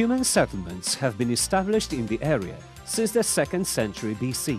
Human settlements have been established in the area since the 2nd century BC.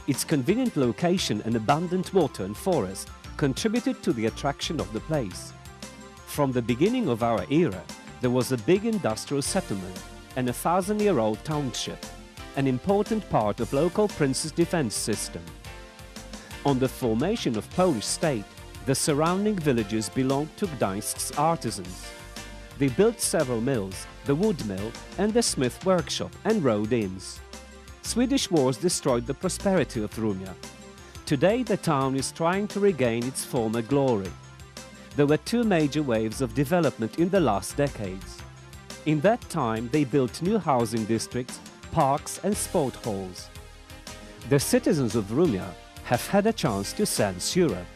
Its convenient location and abundant water and forest contributed to the attraction of the place. From the beginning of our era, there was a big industrial settlement and a 1,000-year-old township, an important part of local prince's defense system. On the formation of Polish state, the surrounding villages belonged to Gdańsk's artisans. They built several mills, the wood mill and the smith workshop, and road inns. Swedish wars destroyed the prosperity of Rumia. Today the town is trying to regain its former glory. There were two major waves of development in the last decades. In that time they built new housing districts, parks and sport halls. The citizens of Rumia have had a chance to sense Europe.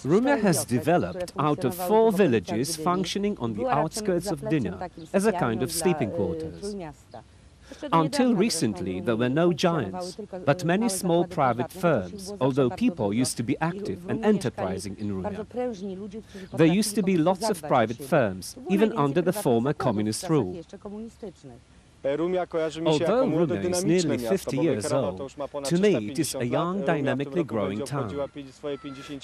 Rumia has developed out of 4 villages functioning on the outskirts of Gdynia as a kind of sleeping quarters. Until recently there were no giants, but many small private firms, although people used to be active and enterprising in Rumia. There used to be lots of private firms, even under the former communist rule. Although Rumia is nearly 50 years old, to me it is a young, dynamically growing town.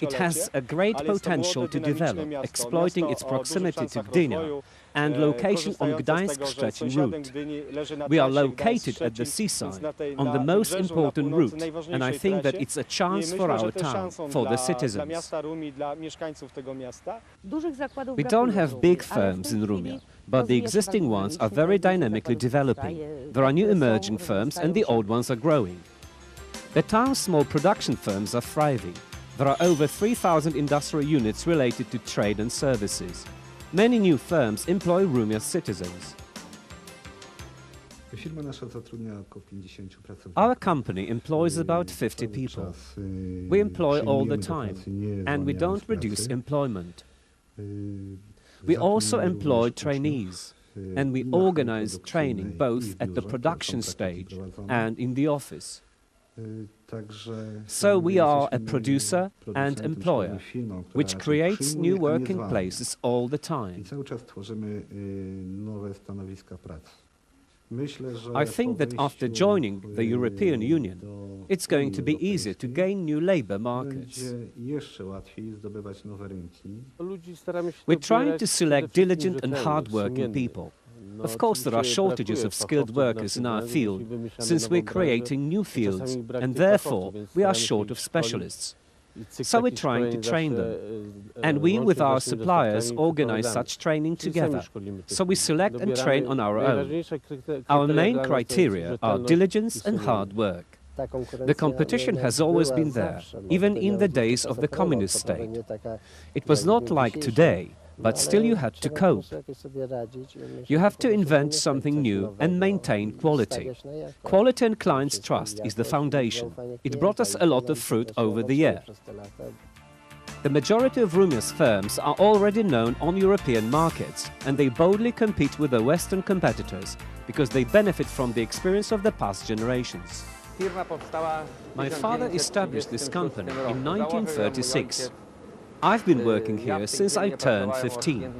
It has a great potential to develop, exploiting its proximity to Gdynia and location on Gdańsk-Szczecin route. We are located at the seaside, on the most important route, and I think that it's a chance for our town, for the citizens. We don't have big firms in Rumia, but the existing ones are very dynamically developing. There are new emerging firms and the old ones are growing. The town's small production firms are thriving. There are over 3,000 industrial units related to trade and services. Many new firms employ Rumia's citizens. Our company employs about 50 people. We employ all the time, and we don't reduce employment. We also employ trainees, and we organize training both at the production stage and in the office. So we are a producer and employer, which creates new working places all the time. I think that after joining the European Union, it's going to be easier to gain new labor markets. We're trying to select diligent and hard-working people. Of course, there are shortages of skilled workers in our field, since we're creating new fields, and therefore we are short of specialists. So we're trying to train them. And we, with our suppliers, organize such training together. So we select and train on our own. Our main criteria are diligence and hard work. The competition has always been there, even in the days of the communist state. It was not like today, but still you had to cope. You have to invent something new and maintain quality. Quality and clients' trust is the foundation. It brought us a lot of fruit over the year. The majority of Rumia's firms are already known on European markets, and they boldly compete with their Western competitors because they benefit from the experience of the past generations. My father established this company in 1936. I've been working here since I turned 15.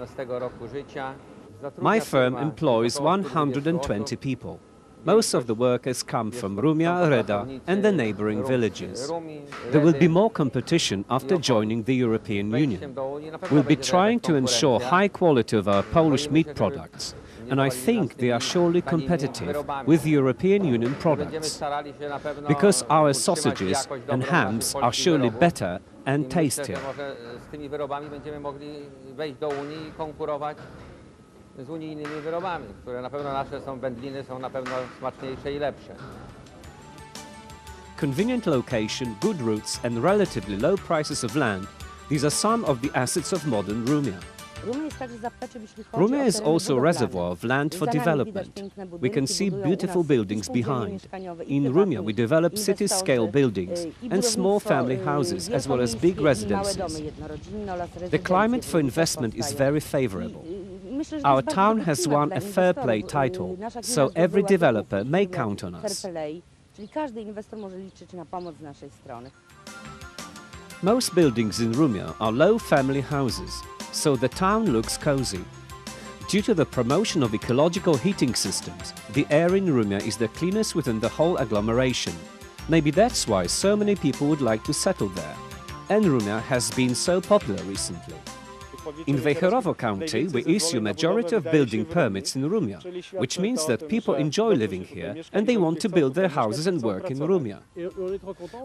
My firm employs 120 people. Most of the workers come from Rumia, Reda and the neighboring villages. There will be more competition after joining the European Union. We'll be trying to ensure high quality of our Polish meat products, and I think they are surely competitive with European Union products, because our sausages and hams are surely better and tastier. Z unijnymi wyrobami, które na pewno nasze są wędliny, są na pewno smaczniejsze i lepsze. Convenient location, good routes and relatively low prices of land, these are some of the assets of modern Rumia. Rumia is also a reservoir of land for development. We can see beautiful buildings behind. In Rumia we develop city-scale buildings and small family houses as well as big residences. The climate for investment is very favorable. Our town has won a fair play title, so every developer may count on us. Most buildings in Rumia are low family houses, so the town looks cozy. Due to the promotion of ecological heating systems, the air in Rumia is the cleanest within the whole agglomeration. Maybe that's why so many people would like to settle there. And Rumia has been so popular recently. In Wejherowo County, we issue majority of building permits in Rumia, which means that people enjoy living here and they want to build their houses and work in Rumia.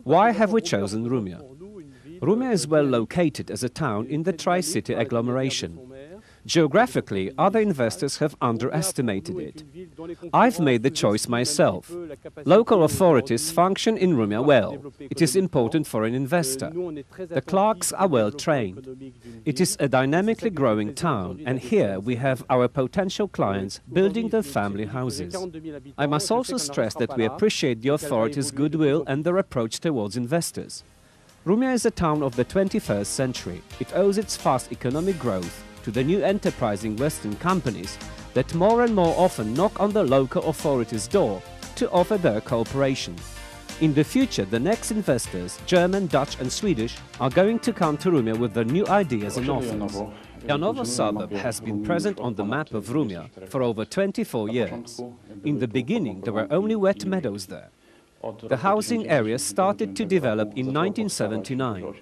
Why have we chosen Rumia? Rumia is well located as a town in the Tri-City agglomeration. Geographically, other investors have underestimated it. I've made the choice myself. Local authorities function in Rumia well. It is important for an investor. The clerks are well trained. It is a dynamically growing town, and here we have our potential clients building their family houses. I must also stress that we appreciate the authorities' goodwill and their approach towards investors. Rumia is a town of the 21st century. It owes its fast economic growth to the new enterprising Western companies that more and more often knock on the local authorities' door to offer their cooperation. In the future, the next investors, German, Dutch and Swedish, are going to come to Rumia with their new ideas and offers. Janowo suburb has been present on the map of Rumia for over 24 years. In the beginning, there were only wet meadows there. The housing area started to develop in 1979.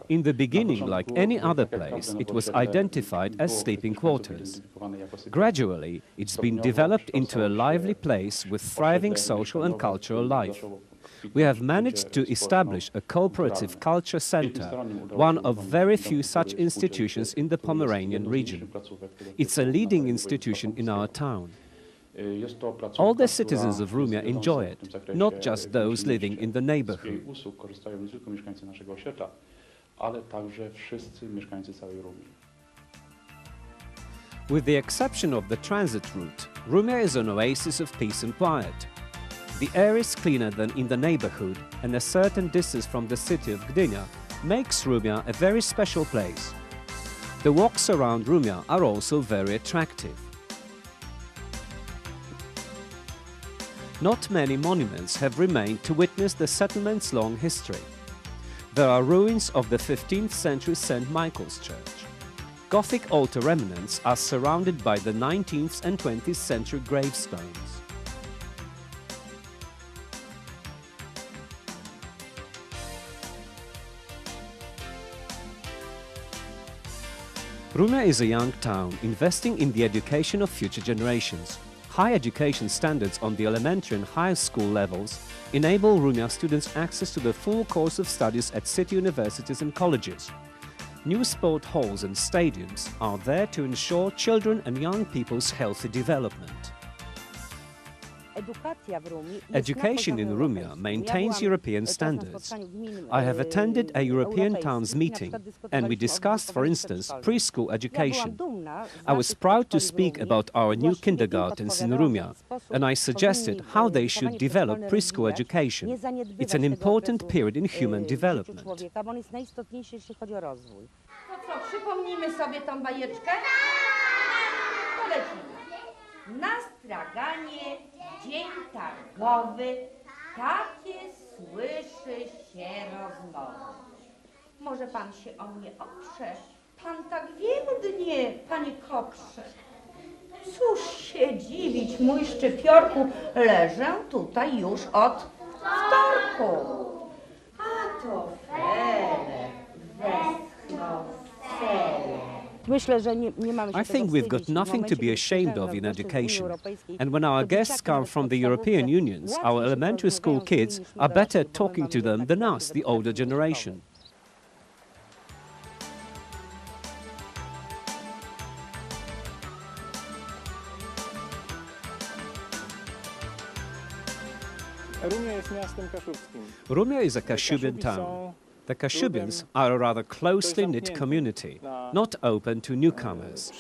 In the beginning, like any other place, it was identified as sleeping quarters. Gradually, it's been developed into a lively place with thriving social and cultural life. We have managed to establish a cooperative culture center, one of very few such institutions in the Pomeranian region. It's a leading institution in our town. All the citizens of Rumia enjoy it, not just those living in the neighborhood. With the exception of the transit route, Rumia is an oasis of peace and quiet. The air is cleaner than in the neighborhood, and a certain distance from the city of Gdynia makes Rumia a very special place. The walks around Rumia are also very attractive. Not many monuments have remained to witness the settlement's long history. There are ruins of the 15th century St. Michael's Church. Gothic altar remnants are surrounded by the 19th and 20th century gravestones. Rumia is a young town investing in the education of future generations. High education standards on the elementary and high school levels enable Rumia students access to the full course of studies at city universities and colleges. New sport halls and stadiums are there to ensure children and young people's healthy development. Education in Rumia maintains European standards. I have attended a European Towns meeting and we discussed, for instance, preschool education. I was proud to speak about our new kindergartens in Rumia and I suggested how they should develop preschool education. It's an important period in human development. Na straganie, dzień targowy, takie słyszy się rozmowy. Może pan się o mnie oprze? Pan tak więdnie, panie koprze. Cóż się dziwić, mój szczypiorku, leżę tutaj już od wtorku. A to fele, westchnął cele. I think we've got nothing to be ashamed of in education. And when our guests come from the European Unions, our elementary school kids are better at talking to them than us, the older generation. Rumia is a Kashubian town. The Kashubians are a rather closely knit community, not open to newcomers.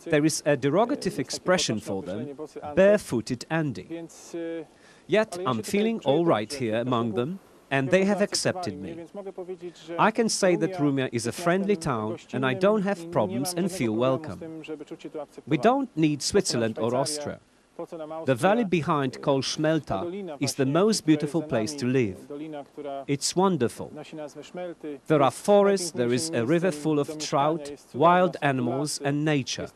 There is a derogative expression for them, barefooted Andy. Yet I'm feeling all right here among them, and they have accepted me. I can say that Rumia is a friendly town, and I don't have problems and feel welcome. We don't need Switzerland or Austria. The valley behind called Schmelta is the most beautiful place to live. It's wonderful. There are forests, there is a river full of trout, wild animals and nature.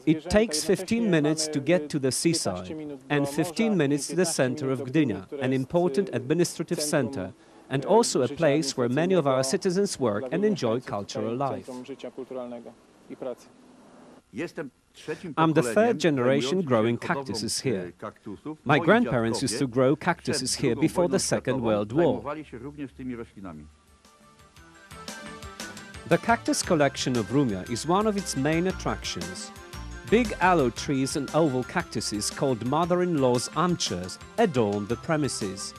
It takes 15 minutes to get to the seaside and 15 minutes to the center of Gdynia, an important administrative center, and also a place where many of our citizens work and enjoy cultural life. I'm the third generation growing cactuses here. My grandparents used to grow cactuses here before the Second World War. The cactus collection of Rumia is one of its main attractions. Big aloe trees and oval cactuses called mother-in-law's armchairs adorn the premises.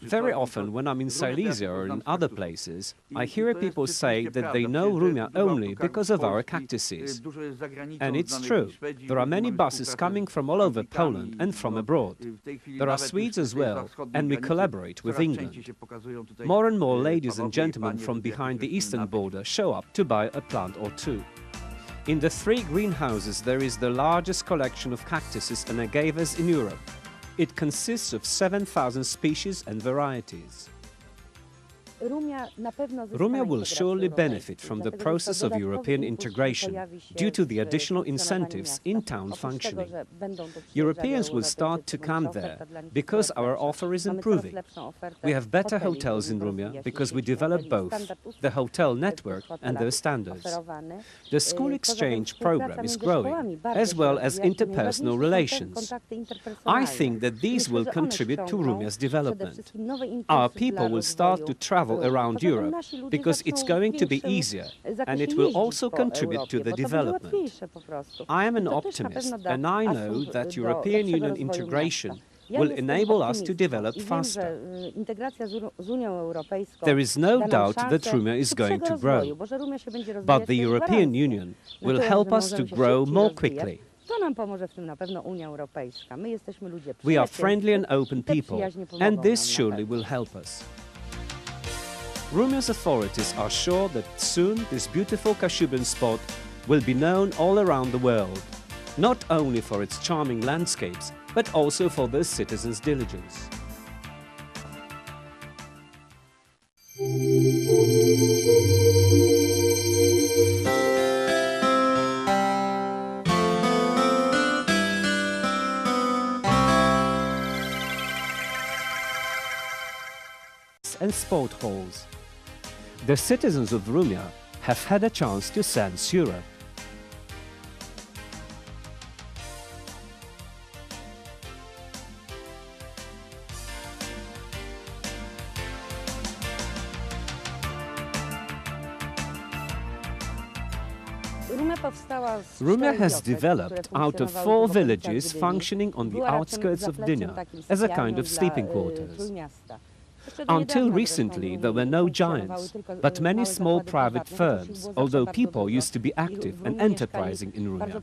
Very often, when I'm in Silesia or in other places, I hear people say that they know Rumia only because of our cactuses. And it's true. There are many buses coming from all over Poland and from abroad. There are Swedes as well, and we collaborate with England. More and more ladies and gentlemen from behind the eastern border show up to buy a plant or two. In the 3 greenhouses, there is the largest collection of cactuses and agavas in Europe. It consists of 7,000 species and varieties. Rumia will surely benefit from the process of European integration due to the additional incentives in town functioning. Europeans will start to come there because our offer is improving. We have better hotels in Rumia because we develop both the hotel network and their standards. The school exchange program is growing, as well as interpersonal relations. I think that these will contribute to Rumia's development. Our people will start to travel around Europe because it's going to be easier and it will also contribute to the development. I am an optimist and I know that European Union integration will enable us to develop faster. There is no doubt that Rumia is going to grow, but the European Union will help us to grow more quickly. We are friendly and open people, and this surely will help us. Rumia's authorities are sure that soon this beautiful Kashubian spot will be known all around the world, not only for its charming landscapes, but also for the citizens' diligence. And sport halls. The citizens of Rumia have had a chance to sense Europe. Rumia has developed out of 4 villages functioning on the outskirts of Gdynia as a kind of sleeping quarters. Until recently, there were no giants, but many small private firms, although people used to be active and enterprising in Rumia.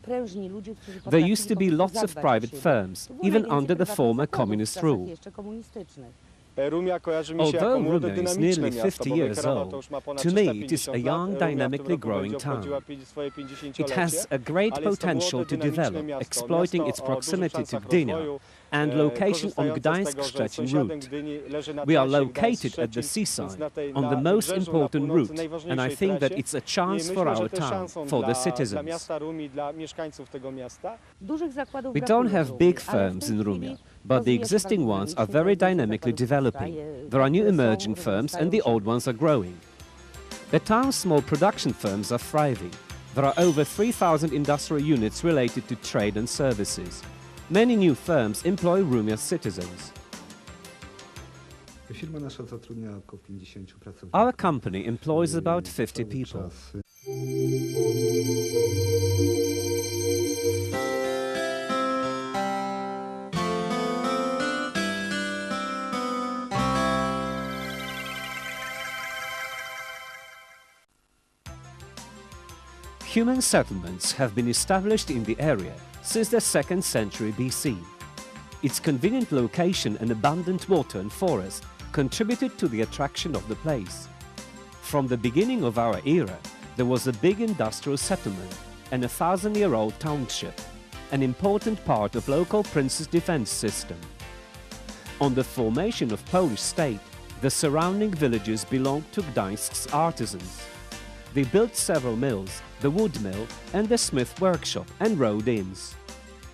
There used to be lots of private firms, even under the former communist rule. Although Rumia is nearly 50 years old, to me it is a young, dynamically growing town. It has a great potential to develop, exploiting its proximity to Gdynia and location on Gdańsk-Szczecin route. We are located at the seaside, on the most important route, and I think that it's a chance for our town, for the citizens. We don't have big firms in Rumia, but the existing ones are very dynamically developing. There are new emerging firms and the old ones are growing. The town's small production firms are thriving. There are over 3,000 industrial units related to trade and services. Many new firms employ Rumia's citizens. Our company employs about 50 people. Human settlements have been established in the area since the 2nd century BC. Its convenient location and abundant water and forest contributed to the attraction of the place. From the beginning of our era, there was a big industrial settlement and a 1,000-year-old township, an important part of local prince's defense system. On the formation of Polish state, the surrounding villages belonged to Gdańsk's artisans. They built several mills, the wood mill and the smith workshop, and road inns.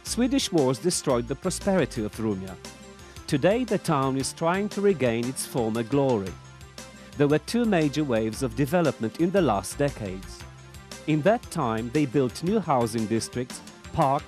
Swedish wars destroyed the prosperity of Rumia. Today the town is trying to regain its former glory. There were two major waves of development in the last decades. In that time they built new housing districts, parks,